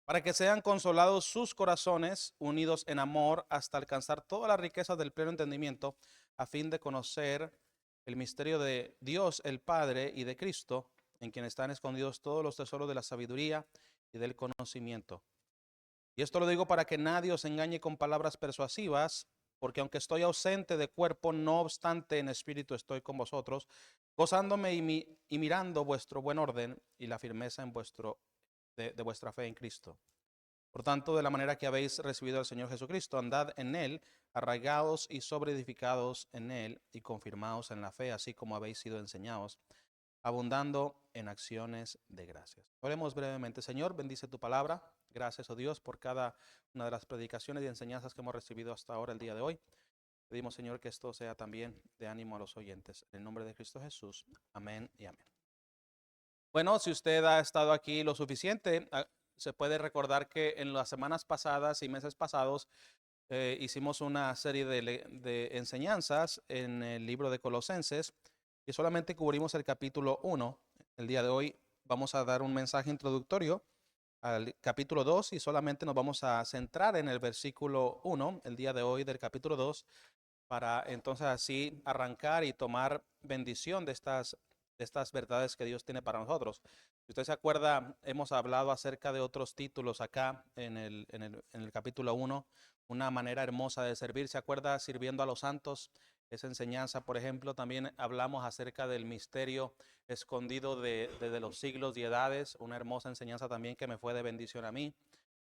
para que sean consolados sus corazones, unidos en amor, hasta alcanzar todas las riquezas del pleno entendimiento, a fin de conocer el misterio de Dios el Padre y de Cristo, en quien están escondidos todos los tesoros de la sabiduría y del conocimiento. Y esto lo digo para que nadie os engañe con palabras persuasivas, porque aunque estoy ausente de cuerpo, no obstante en espíritu estoy con vosotros, gozándome y mirando vuestro buen orden y la firmeza en de vuestra fe en Cristo. Por tanto, de la manera que habéis recibido al Señor Jesucristo, andad en Él, arraigados y sobreedificados en Él y confirmados en la fe, así como habéis sido enseñados, abundando en acciones de gracias. Oremos brevemente. Señor, bendice tu palabra. Gracias, oh Dios, por cada una de las predicaciones y enseñanzas que hemos recibido hasta ahora, el día de hoy. Pedimos, Señor, que esto sea también de ánimo a los oyentes. En el nombre de Cristo Jesús. Amén y amén. Bueno, si usted ha estado aquí lo suficiente, se puede recordar que en las semanas pasadas y meses pasados hicimos una serie de enseñanzas en el libro de Colosenses y solamente cubrimos el capítulo 1. El día de hoy vamos a dar un mensaje introductorio al capítulo 2 y solamente nos vamos a centrar en el versículo 1 el día de hoy del capítulo 2 para entonces así arrancar y tomar bendición de estas verdades que Dios tiene para nosotros. Si usted se acuerda, hemos hablado acerca de otros títulos acá en el capítulo 1, una manera hermosa de servir. ¿Se acuerda? Sirviendo a los santos. Esa enseñanza, por ejemplo, también hablamos acerca del misterio escondido desde los siglos y edades, una hermosa enseñanza también que me fue de bendición a mí.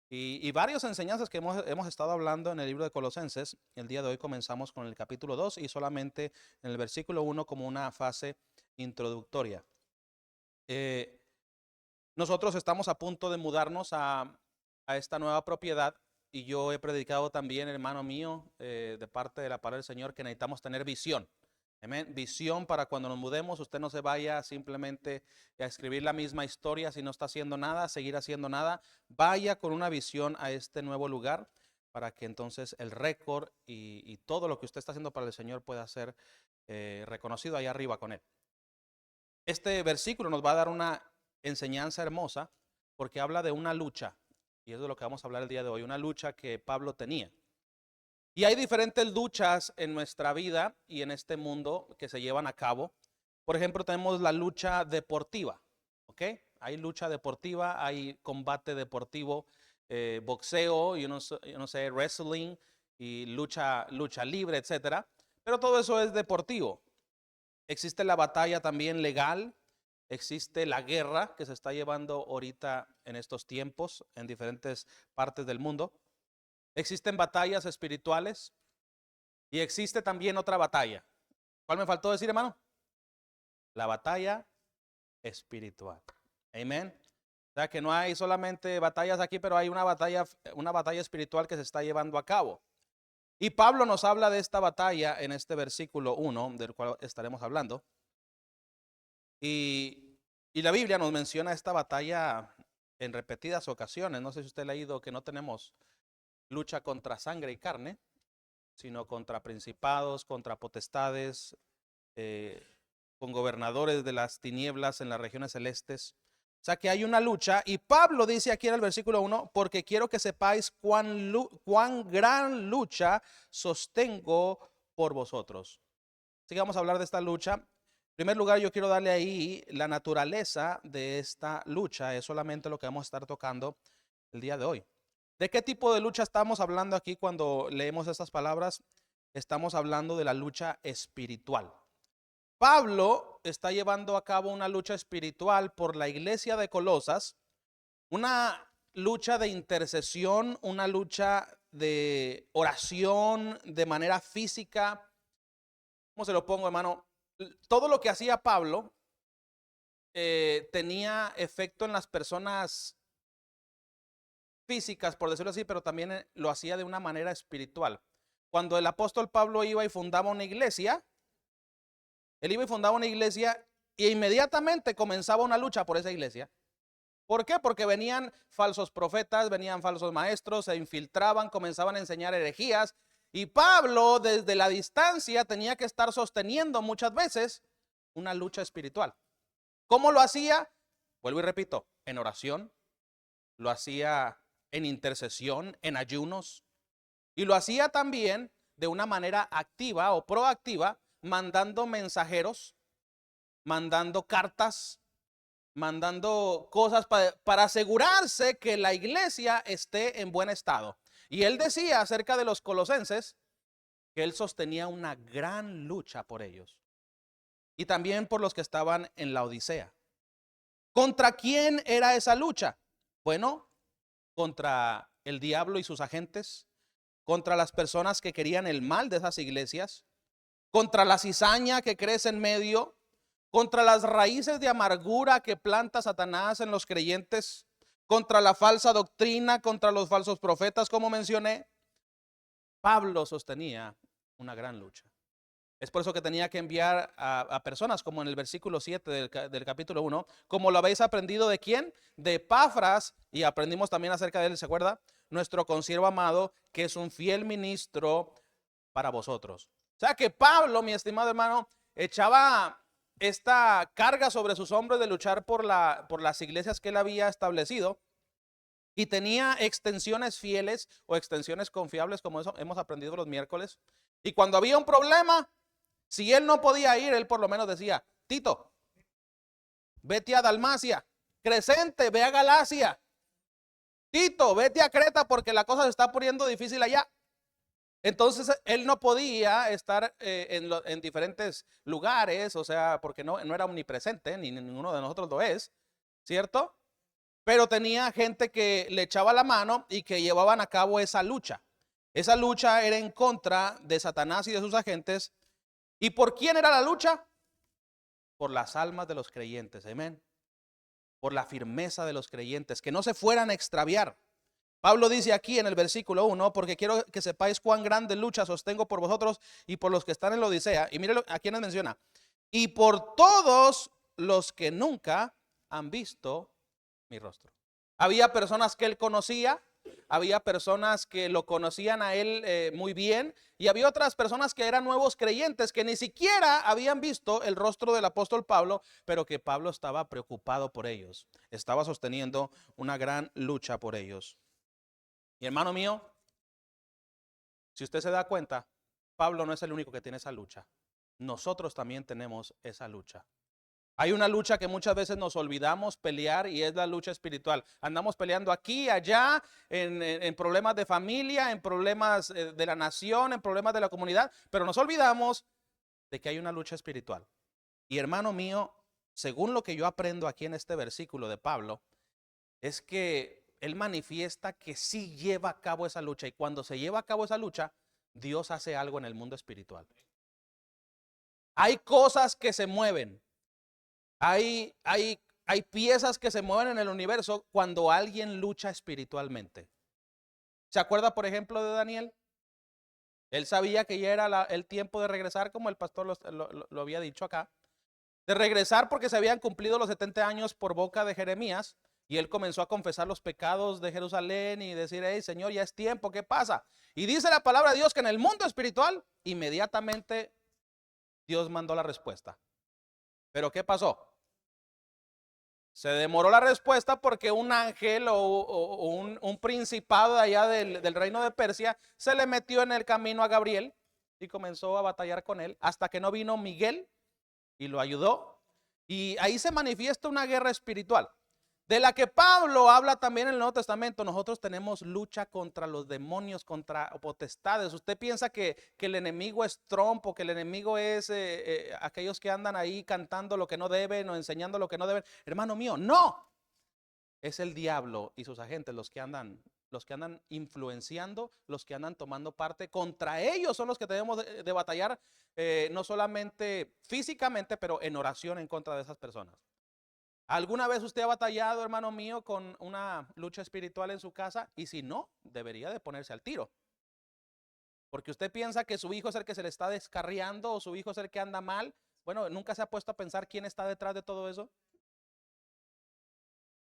Y varias enseñanzas que hemos estado hablando en el libro de Colosenses. El día de hoy comenzamos con el capítulo 2 y solamente en el versículo 1 como una fase introductoria. Nosotros estamos a punto de mudarnos a esta nueva propiedad y yo he predicado también, hermano mío, de parte de la palabra del Señor, que necesitamos tener visión. Amén. Visión para cuando nos mudemos, usted no se vaya simplemente a escribir la misma historia si no está haciendo nada, seguir haciendo nada. Vaya con una visión a este nuevo lugar para que entonces el récord y todo lo que usted está haciendo para el Señor pueda ser reconocido allá arriba con él. Este versículo nos va a dar una enseñanza hermosa porque habla de una lucha, y eso es de lo que vamos a hablar el día de hoy, una lucha que Pablo tenía. Y hay diferentes luchas en nuestra vida y en este mundo que se llevan a cabo. Por ejemplo, tenemos la lucha deportiva, ¿ok? Hay lucha deportiva, hay combate deportivo, boxeo, yo no sé, wrestling y lucha libre, etcétera. Pero todo eso es deportivo. Existe la batalla también legal, existe la guerra que se está llevando ahorita en estos tiempos en diferentes partes del mundo. Existen batallas espirituales y existe también otra batalla. ¿Cuál me faltó decir, hermano? La batalla espiritual. Amén. O sea que no hay solamente batallas aquí, pero hay una batalla espiritual que se está llevando a cabo. Y Pablo nos habla de esta batalla en este versículo 1, del cual estaremos hablando. Y la Biblia nos menciona esta batalla en repetidas ocasiones. No sé si usted ha leído que no tenemos lucha contra sangre y carne, sino contra principados, contra potestades, con gobernadores de las tinieblas en las regiones celestes. O sea que hay una lucha y Pablo dice aquí en el versículo 1, porque quiero que sepáis cuán gran lucha sostengo por vosotros. Así que vamos a hablar de esta lucha. En primer lugar, yo quiero darle ahí la naturaleza de esta lucha. Es solamente lo que vamos a estar tocando el día de hoy. ¿De qué tipo de lucha estamos hablando aquí cuando leemos estas palabras? Estamos hablando de la lucha espiritual. Pablo está llevando a cabo una lucha espiritual por la iglesia de Colosas, una lucha de intercesión, una lucha de oración de manera física. ¿Cómo se lo pongo, hermano? Todo lo que hacía Pablo tenía efecto en las personas físicas, por decirlo así, pero también lo hacía de una manera espiritual. Cuando el apóstol Pablo iba y fundaba una iglesia, él iba y fundaba una iglesia e inmediatamente comenzaba una lucha por esa iglesia. ¿Por qué? Porque venían falsos profetas, venían falsos maestros, se infiltraban, comenzaban a enseñar herejías. Y Pablo desde la distancia tenía que estar sosteniendo muchas veces una lucha espiritual. ¿Cómo lo hacía? Vuelvo y repito, en oración, lo hacía en intercesión, en ayunos. Y lo hacía también de una manera activa o proactiva, mandando mensajeros, mandando cartas, mandando cosas para asegurarse que la iglesia esté en buen estado. Y él decía acerca de los colosenses que él sostenía una gran lucha por ellos y también por los que estaban en la Odisea. ¿Contra quién era esa lucha? Bueno, contra el diablo y sus agentes, contra las personas que querían el mal de esas iglesias, contra la cizaña que crece en medio, contra las raíces de amargura que planta Satanás en los creyentes, contra la falsa doctrina, contra los falsos profetas, como mencioné. Pablo sostenía una gran lucha. Es por eso que tenía que enviar a personas, como en el versículo 7 del capítulo 1, como lo habéis aprendido de quién, de Epafras, y aprendimos también acerca de él, ¿se acuerda? Nuestro consiervo amado, que es un fiel ministro para vosotros. O sea que Pablo, mi estimado hermano, echaba esta carga sobre sus hombros de luchar por las iglesias que él había establecido, y tenía extensiones fieles o extensiones confiables, como eso hemos aprendido los miércoles. Y cuando había un problema, si él no podía ir, él por lo menos decía: Tito, vete a Dalmacia. Crescente, ve a Galacia. Tito, vete a Creta porque la cosa se está poniendo difícil allá. Entonces él no podía estar en diferentes lugares, o sea, porque no era omnipresente, ni ninguno de nosotros lo es, ¿cierto? Pero tenía gente que le echaba la mano y que llevaban a cabo esa lucha. Esa lucha era en contra de Satanás y de sus agentes. ¿Y por quién era la lucha? Por las almas de los creyentes, amén. Por la firmeza de los creyentes, que no se fueran a extraviar. Pablo dice aquí en el versículo 1, porque quiero que sepáis cuán grande lucha sostengo por vosotros y por los que están en la Odisea. Y mire a quienes menciona. Y por todos los que nunca han visto mi rostro. Había personas que él conocía, había personas que lo conocían a él muy bien, y había otras personas que eran nuevos creyentes que ni siquiera habían visto el rostro del apóstol Pablo, pero que Pablo estaba preocupado por ellos, estaba sosteniendo una gran lucha por ellos. Y hermano mío, si usted se da cuenta, Pablo no es el único que tiene esa lucha. Nosotros también tenemos esa lucha. Hay una lucha que muchas veces nos olvidamos pelear, y es la lucha espiritual. Andamos peleando aquí, allá, en problemas de familia, en problemas de la nación, en problemas de la comunidad, pero nos olvidamos de que hay una lucha espiritual. Y hermano mío, según lo que yo aprendo aquí en este versículo de Pablo, es que él manifiesta que sí lleva a cabo esa lucha, y cuando se lleva a cabo esa lucha, Dios hace algo en el mundo espiritual. Hay cosas que se mueven. Hay piezas que se mueven en el universo cuando alguien lucha espiritualmente. ¿Se acuerda, por ejemplo, de Daniel? Él sabía que ya era el tiempo de regresar, como el pastor lo había dicho acá. De regresar porque se habían cumplido los 70 años por boca de Jeremías. Y él comenzó a confesar los pecados de Jerusalén y decir: hey, Señor, ya es tiempo, ¿qué pasa? Y dice la palabra de Dios que en el mundo espiritual, inmediatamente Dios mandó la respuesta. ¿Pero qué pasó? Se demoró la respuesta porque un ángel o un principado de allá del reino de Persia se le metió en el camino a Gabriel y comenzó a batallar con él hasta que no vino Miguel y lo ayudó. Y ahí se manifiesta una guerra espiritual, de la que Pablo habla también en el Nuevo Testamento. Nosotros tenemos lucha contra los demonios, contra potestades. Usted piensa que el enemigo es Trump, o que el enemigo es aquellos que andan ahí cantando lo que no deben o enseñando lo que no deben. Hermano mío, no. Es el diablo y sus agentes los que andan influenciando, los que andan tomando parte. Contra ellos son los que tenemos de batallar, no solamente físicamente, pero en oración en contra de esas personas. ¿Alguna vez usted ha batallado, hermano mío, con una lucha espiritual en su casa? Y si no, debería de ponerse al tiro. Porque usted piensa que su hijo es el que se le está descarriando, o su hijo es el que anda mal. Bueno, ¿nunca se ha puesto a pensar quién está detrás de todo eso?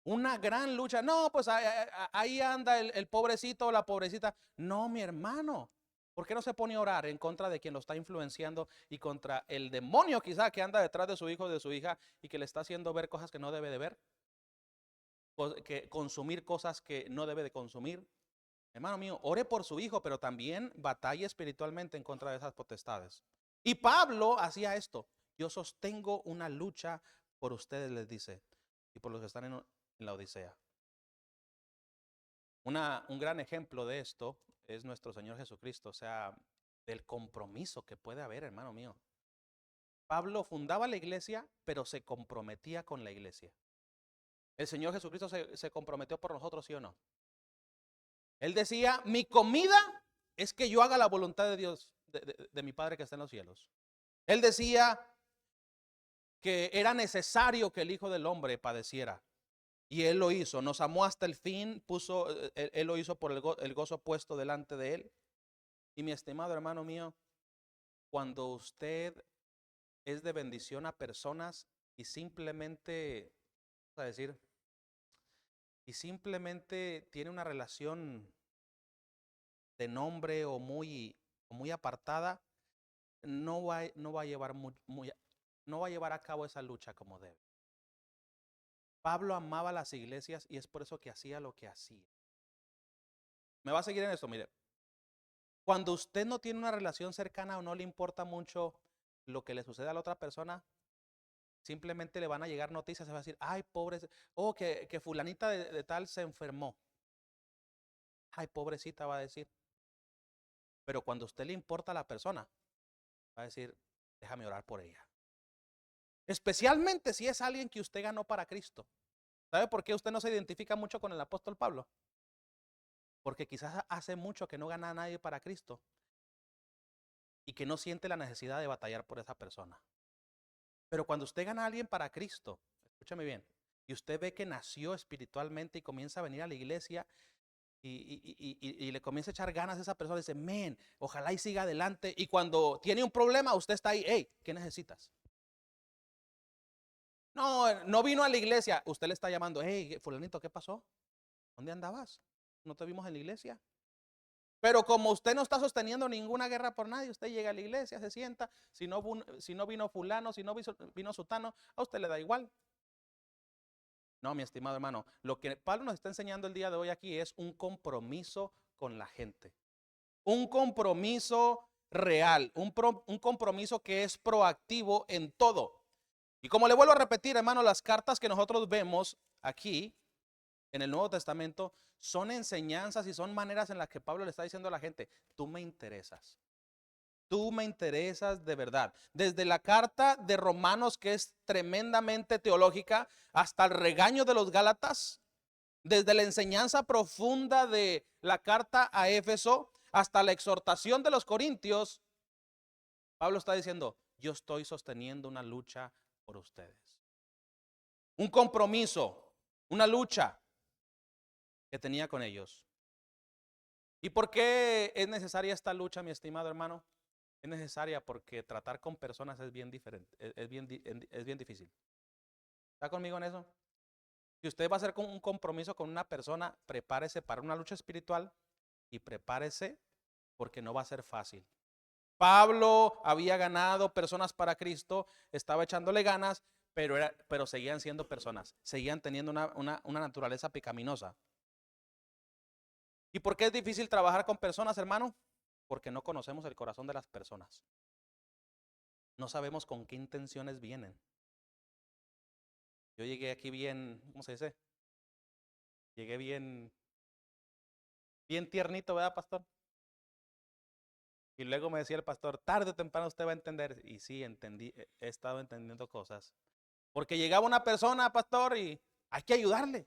Una gran lucha. No, pues ahí anda el pobrecito o la pobrecita. No, mi hermano. ¿Por qué no se pone a orar en contra de quien lo está influenciando y contra el demonio quizá que anda detrás de su hijo o de su hija y que le está haciendo ver cosas que no debe de ver? que consumir cosas que no debe de consumir. Hermano mío, ore por su hijo, pero también batalla espiritualmente en contra de esas potestades. Y Pablo hacía esto. Yo sostengo una lucha por ustedes, les dice, y por los que están en la Odisea. Un gran ejemplo de esto es nuestro Señor Jesucristo, o sea, del compromiso que puede haber, hermano mío. Pablo fundaba la iglesia, pero se comprometía con la iglesia. El Señor Jesucristo se comprometió por nosotros, ¿sí o no? Él decía, mi comida es que yo haga la voluntad de Dios, de mi Padre que está en los cielos. Él decía que era necesario que el Hijo del Hombre padeciera. Y Él lo hizo, nos amó hasta el fin, él lo hizo por el gozo puesto delante de Él. Y mi estimado hermano mío, cuando usted es de bendición a personas y simplemente, vamos a decir, y simplemente tiene una relación de nombre o muy apartada, no va a llevar no va a llevar a cabo esa lucha como debe. Pablo amaba las iglesias y es por eso que hacía lo que hacía. ¿Me va a seguir en esto? Mire, cuando usted no tiene una relación cercana o no le importa mucho lo que le sucede a la otra persona, simplemente le van a llegar noticias, se va a decir, ay, pobre, que fulanita de tal se enfermó. Ay, pobrecita, va a decir. Pero cuando a usted le importa a la persona, va a decir, déjame orar por ella. Especialmente si es alguien que usted ganó para Cristo. ¿Sabe por qué usted no se identifica mucho con el apóstol Pablo? Porque quizás hace mucho que no gana a nadie para Cristo y que no siente la necesidad de batallar por esa persona. Pero cuando usted gana a alguien para Cristo, escúchame bien, y usted ve que nació espiritualmente y comienza a venir a la iglesia y le comienza a echar ganas a esa persona, dice, men, ojalá y siga adelante. Y cuando tiene un problema, usted está ahí, hey, ¿qué necesitas? No vino a la iglesia, usted le está llamando, hey, fulanito, ¿qué pasó? ¿Dónde andabas? ¿No te vimos en la iglesia? Pero como usted no está sosteniendo ninguna guerra por nadie, usted llega a la iglesia, se sienta, si no vino fulano, si no vino sutano, a usted le da igual. No, mi estimado hermano, lo que Pablo nos está enseñando el día de hoy aquí es un compromiso con la gente. Un compromiso real, un compromiso que es proactivo en todo. Y como le vuelvo a repetir, hermano, las cartas que nosotros vemos aquí en el Nuevo Testamento son enseñanzas y son maneras en las que Pablo le está diciendo a la gente, tú me interesas. Tú me interesas de verdad. Desde la carta de Romanos, que es tremendamente teológica, hasta el regaño de los Gálatas, desde la enseñanza profunda de la carta a Éfeso, hasta la exhortación de los Corintios, Pablo está diciendo, yo estoy sosteniendo una lucha por ustedes. Un compromiso, una lucha que tenía con ellos. ¿Y por qué es necesaria esta lucha, mi estimado hermano? Es necesaria porque tratar con personas es bien diferente, es bien difícil. ¿Está conmigo en eso? Si usted va a hacer un compromiso con una persona, prepárese para una lucha espiritual y prepárese porque no va a ser fácil. Pablo había ganado personas para Cristo, estaba echándole ganas, pero seguían siendo personas, seguían teniendo una naturaleza pecaminosa. ¿Y por qué es difícil trabajar con personas, hermano? Porque no conocemos el corazón de las personas. No sabemos con qué intenciones vienen. Yo llegué aquí bien, ¿cómo se dice? Llegué bien tiernito, ¿verdad, pastor? Y luego me decía el pastor, tarde o temprano usted va a entender. Y sí, entendí, he estado entendiendo cosas. Porque llegaba una persona, pastor, y hay que ayudarle.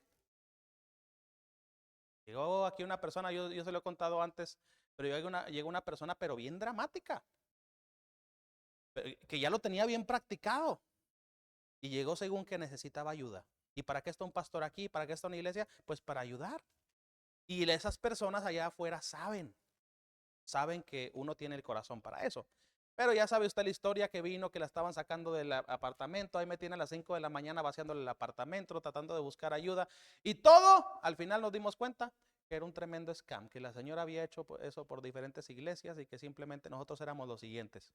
Llegó aquí una persona, yo se lo he contado antes, pero llegó una persona, pero bien dramática, que ya lo tenía bien practicado. Y llegó según que necesitaba ayuda. ¿Y para qué está un pastor aquí? ¿Para qué está una iglesia? Pues para ayudar. Y esas personas allá afuera saben que uno tiene el corazón para eso. Pero ya sabe usted la historia que vino, que la estaban sacando del apartamento, ahí me tiene a las 5 de la mañana vaciándole el apartamento, tratando de buscar ayuda. Y todo, al final nos dimos cuenta que era un tremendo scam, que la señora había hecho eso por diferentes iglesias y que simplemente nosotros éramos los siguientes.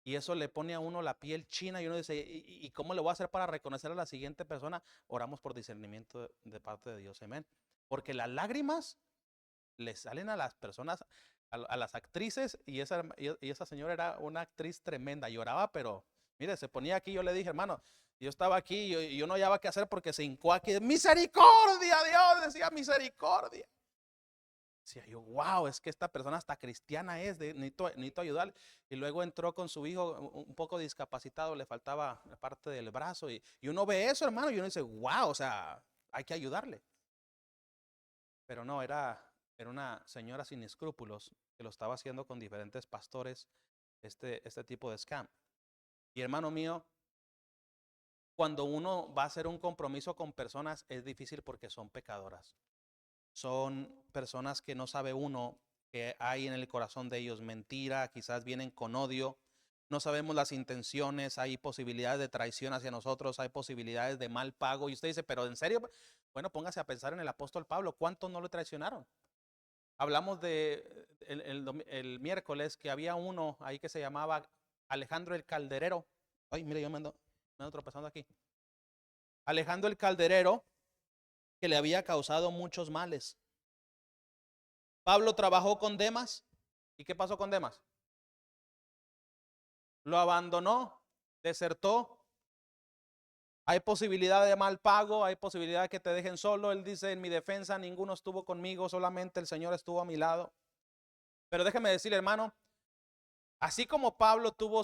Y eso le pone a uno la piel china y uno dice, ¿y cómo le voy a hacer para reconocer a la siguiente persona? Oramos por discernimiento de parte de Dios, amén. Porque las lágrimas le salen a las personas, a las actrices, y esa señora era una actriz tremenda, lloraba, pero mire, se ponía aquí, yo le dije, hermano, yo estaba aquí y yo no hallaba qué hacer porque se hincó aquí, misericordia, Dios, decía misericordia. Decía yo, wow, es que esta persona hasta cristiana es, necesito ayudarle. Y luego entró con su hijo un poco discapacitado, le faltaba parte del brazo. Y uno ve eso, hermano, y uno dice, wow, o sea, hay que ayudarle. Pero no, era una señora sin escrúpulos que lo estaba haciendo con diferentes pastores, este tipo de scam. Y hermano mío, cuando uno va a hacer un compromiso con personas es difícil porque son pecadoras. Son personas que no sabe uno que hay en el corazón de ellos mentira, quizás vienen con odio, no sabemos las intenciones, hay posibilidades de traición hacia nosotros, hay posibilidades de mal pago. Y usted dice, pero ¿en serio? Bueno, póngase a pensar en el apóstol Pablo, ¿cuántos no lo traicionaron? Hablamos de el miércoles que había uno ahí que se llamaba Alejandro el Calderero. Ay, mire, me ando tropezando aquí. Alejandro el Calderero, que le había causado muchos males. Pablo trabajó con Demas. ¿Y qué pasó con Demas? Lo abandonó, desertó. Hay posibilidad de mal pago, hay posibilidad de que te dejen solo. Él dice, en mi defensa ninguno estuvo conmigo, solamente el Señor estuvo a mi lado. Pero déjeme decirle, hermano, así como Pablo tuvo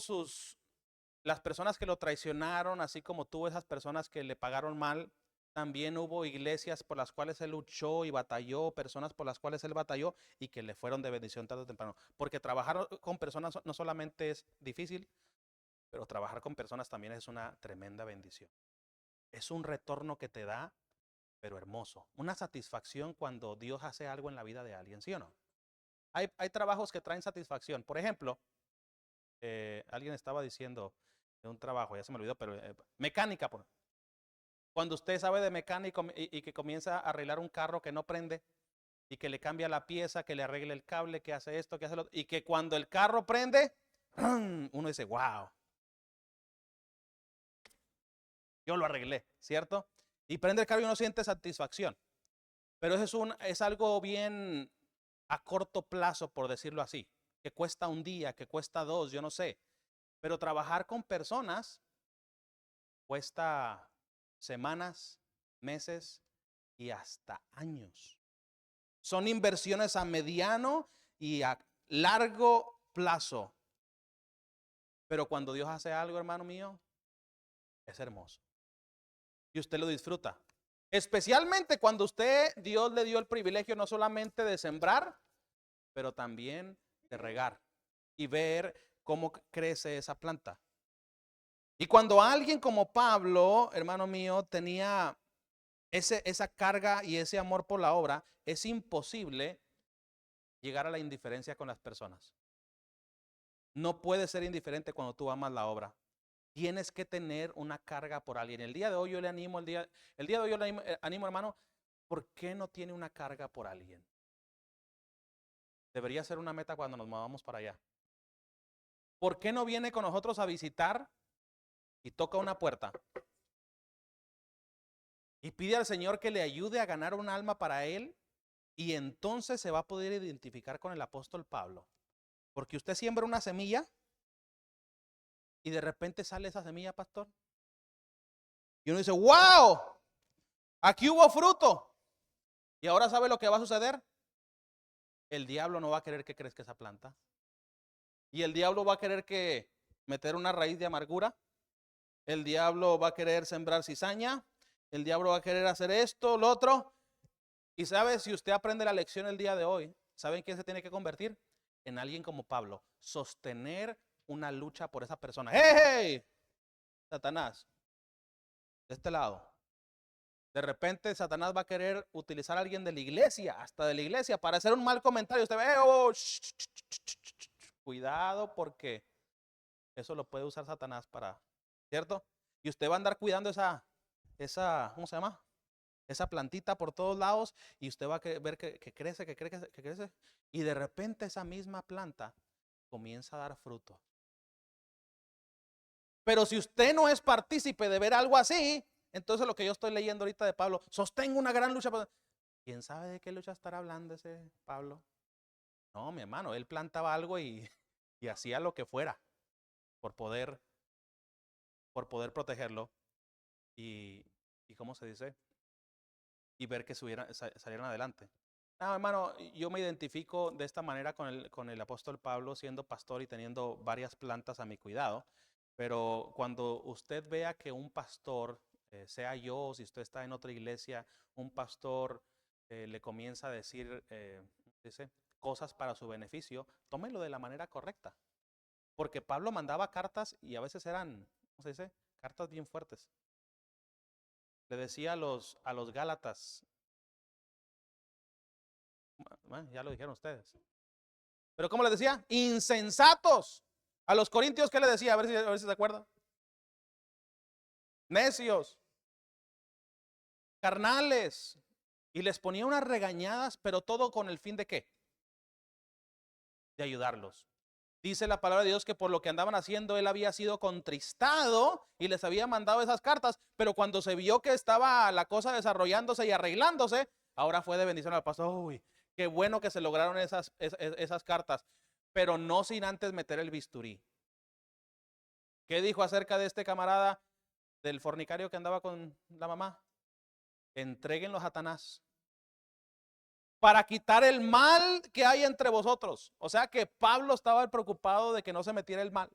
las personas que lo traicionaron, así como tuvo esas personas que le pagaron mal, también hubo iglesias por las cuales él luchó y batalló, personas por las cuales él batalló y que le fueron de bendición tarde o temprano. Porque trabajar con personas no solamente es difícil, pero trabajar con personas también es una tremenda bendición. Es un retorno que te da, pero hermoso. Una satisfacción cuando Dios hace algo en la vida de alguien, ¿sí o no? Hay trabajos que traen satisfacción. Por ejemplo, alguien estaba diciendo de un trabajo, ya se me olvidó, pero mecánica. Cuando usted sabe de mecánico y que comienza a arreglar un carro que no prende y que le cambia la pieza, que le arregle el cable, que hace esto, que hace lo otro, y que cuando el carro prende, uno dice, wow, yo lo arreglé, ¿cierto? Y prende el carro y uno siente satisfacción. Pero eso es algo bien a corto plazo, por decirlo así, que cuesta un día, que cuesta dos, yo no sé. Pero trabajar con personas cuesta semanas, meses y hasta años. Son inversiones a mediano y a largo plazo. Pero cuando Dios hace algo, hermano mío, es hermoso. Y usted lo disfruta. Especialmente cuando Dios le dio el privilegio no solamente de sembrar, pero también de regar y ver cómo crece esa planta. Y cuando alguien como Pablo, hermano mío, tenía esa carga y ese amor por la obra, es imposible llegar a la indiferencia con las personas. No puedes ser indiferente cuando tú amas la obra. Tienes que tener una carga por alguien. El día de hoy yo le animo, el día de hoy yo le animo, hermano, ¿por qué no tiene una carga por alguien? Debería ser una meta cuando nos movamos para allá. ¿Por qué no viene con nosotros a visitar y toca una puerta? Y pide al Señor que le ayude a ganar un alma para él, y entonces se va a poder identificar con el apóstol Pablo. Porque usted siembra una semilla y de repente sale esa semilla, pastor. Y uno dice, wow, aquí hubo fruto. Y ahora sabe lo que va a suceder. El diablo no va a querer que crezca esa planta. Y el diablo va a querer que meter una raíz de amargura. El diablo va a querer sembrar cizaña. El diablo va a querer hacer esto, lo otro. Y sabe, si usted aprende la lección el día de hoy, ¿saben quién se tiene que convertir? En alguien como Pablo. Sostener una lucha por esa persona. ¡Hey, hey! Satanás, de este lado. De repente Satanás va a querer utilizar a alguien de la iglesia, hasta de la iglesia, para hacer un mal comentario. Usted ve, oh, cuidado, porque eso lo puede usar Satanás para, ¿cierto? Y usted va a andar cuidando ¿cómo se llama? Esa plantita por todos lados, y usted va a ver que crece, que crece, que crece. Y de repente esa misma planta comienza a dar fruto. Pero si usted no es partícipe de ver algo así, entonces lo que yo estoy leyendo ahorita de Pablo, sostengo una gran lucha. ¿Quién sabe de qué lucha estará hablando ese Pablo? No, mi hermano, él plantaba algo y hacía lo que fuera por poder, por poder protegerlo y, y ¿cómo se dice? Y ver que salieran adelante. No, hermano, yo me identifico de esta manera con el apóstol Pablo, siendo pastor y teniendo varias plantas a mi cuidado. Pero cuando usted vea que un pastor, sea yo, si usted está en otra iglesia, un pastor le comienza a decir dice, cosas para su beneficio, tómelo de la manera correcta. Porque Pablo mandaba cartas y a veces eran, ¿cómo se dice? Cartas bien fuertes. Le decía a los Gálatas, bueno, ya lo dijeron ustedes. Pero ¿cómo les decía? Insensatos. A los corintios, ¿qué le decía? A ver si se acuerdan. Necios, carnales. Y les ponía unas regañadas, pero todo con el fin de ¿qué? De ayudarlos. Dice la palabra de Dios que por lo que andaban haciendo, él había sido contristado y les había mandado esas cartas, pero cuando se vio que estaba la cosa desarrollándose y arreglándose, ahora fue de bendición al pastor. Uy, qué bueno que se lograron esas cartas, pero no sin antes meter el bisturí. ¿Qué dijo acerca de este camarada del fornicario que andaba con la mamá? Entréguenlo a Satanás para quitar el mal que hay entre vosotros. O sea que Pablo estaba preocupado de que no se metiera el mal,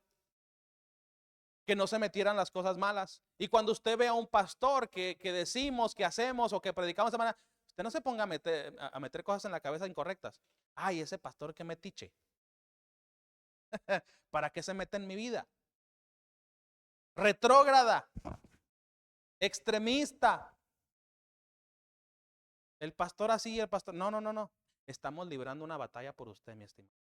que no se metieran las cosas malas. Y cuando usted ve a un pastor que decimos, que hacemos o que predicamos de manera, usted no se ponga a meter cosas en la cabeza incorrectas. Ay, ese pastor que metiche. ¿Para qué se mete en mi vida? Retrógrada, extremista. El pastor así, el pastor. No, no, no, no. Estamos librando una batalla por usted, mi estimado.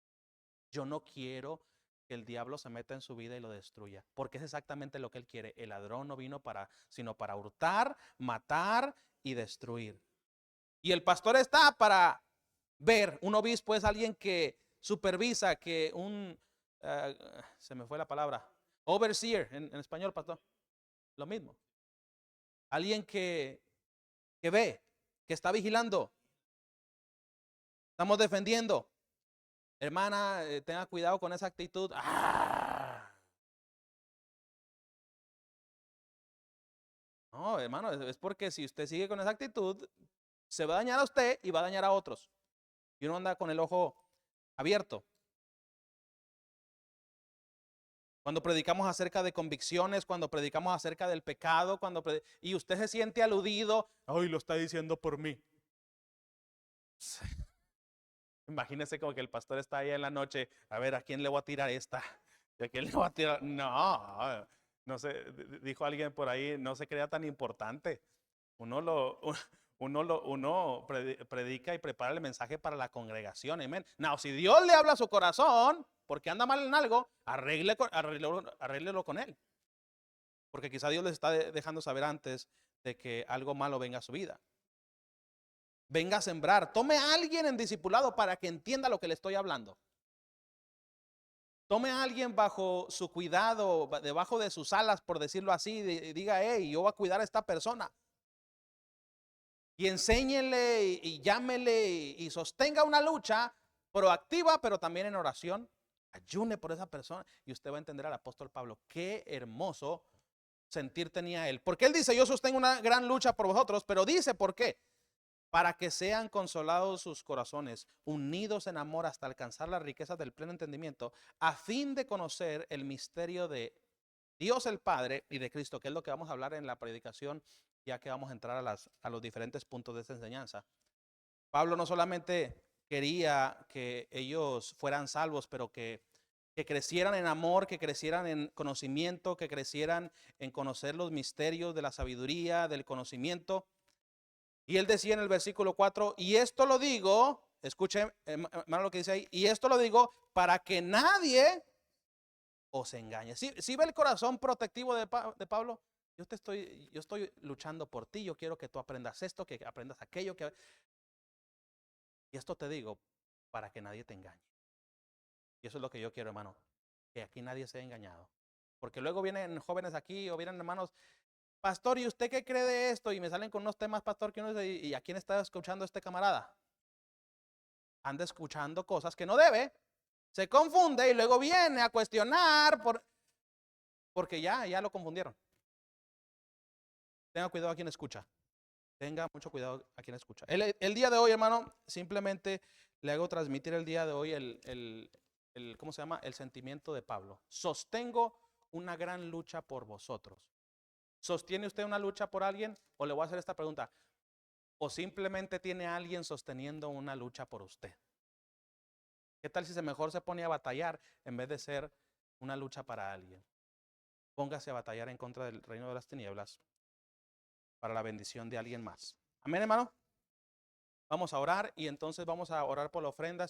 Yo no quiero que el diablo se meta en su vida y lo destruya, porque es exactamente lo que él quiere. El ladrón no vino sino para hurtar, matar y destruir. Y el pastor está para ver. Un obispo es alguien que supervisa, se me fue la palabra, overseer en español, pastor. Lo mismo. Alguien que ve, que está vigilando. Estamos defendiendo. Hermana, tenga cuidado con esa actitud. No, hermano, es porque si usted sigue con esa actitud, se va a dañar a usted y va a dañar a otros. Y uno anda con el ojo abierto. Cuando predicamos acerca de convicciones, cuando predicamos acerca del pecado, y usted se siente aludido, ay, lo está diciendo por mí. Imagínese como que el pastor está ahí en la noche, a ver, ¿a quién le voy a tirar esta? ¿A quién le voy a tirar? No, no sé, dijo alguien por ahí, no se crea tan importante. Uno predica y prepara el mensaje para la congregación, amén. No, si Dios le habla a su corazón, porque anda mal en algo, arréglelo con él. Porque quizá Dios les está dejando saber antes de que algo malo venga a su vida. Venga a sembrar. Tome a alguien en discipulado para que entienda lo que le estoy hablando. Tome a alguien bajo su cuidado, debajo de sus alas, por decirlo así, y diga, hey, yo voy a cuidar a esta persona. Y enséñele y llámele y sostenga una lucha proactiva, pero también en oración. Ayune por esa persona y usted va a entender al apóstol Pablo. Qué hermoso sentir tenía él. Porque él dice, yo sostengo una gran lucha por vosotros, pero dice, ¿por qué? Para que sean consolados sus corazones, unidos en amor hasta alcanzar las riquezas del pleno entendimiento, a fin de conocer el misterio de Dios el Padre y de Cristo, que es lo que vamos a hablar en la predicación, ya que vamos a entrar a los diferentes puntos de esta enseñanza. Pablo no solamente quería que ellos fueran salvos, pero que crecieran en amor, que crecieran en conocimiento, que crecieran en conocer los misterios de la sabiduría, del conocimiento. Y él decía en el versículo 4, y esto lo digo, escuchen hermano lo que dice ahí, y esto lo digo para que nadie os engañe. ¿Sí ve el corazón protectivo de Pablo? Yo estoy luchando por ti, yo quiero que tú aprendas esto, que aprendas aquello, y esto te digo para que nadie te engañe. Y eso es lo que yo quiero, hermano, que aquí nadie sea engañado. Porque luego vienen jóvenes aquí o vienen hermanos, pastor, ¿y usted qué cree de esto? Y me salen con unos temas, pastor, que uno dice, ¿y a quién está escuchando este camarada? Anda escuchando cosas que no debe, se confunde y luego viene a cuestionar porque ya lo confundieron. Tenga cuidado a quien escucha. Tenga mucho cuidado a quien escucha. El día de hoy, hermano, simplemente le hago transmitir el día de hoy ¿cómo se llama? El sentimiento de Pablo. Sostengo una gran lucha por vosotros. ¿Sostiene usted una lucha por alguien? O le voy a hacer esta pregunta. ¿O simplemente tiene a alguien sosteniendo una lucha por usted? ¿Qué tal si mejor se pone a batallar en vez de ser una lucha para alguien? Póngase a batallar en contra del reino de las tinieblas para la bendición de alguien más. Amén, hermano. Vamos a orar y entonces vamos a orar por la ofrenda.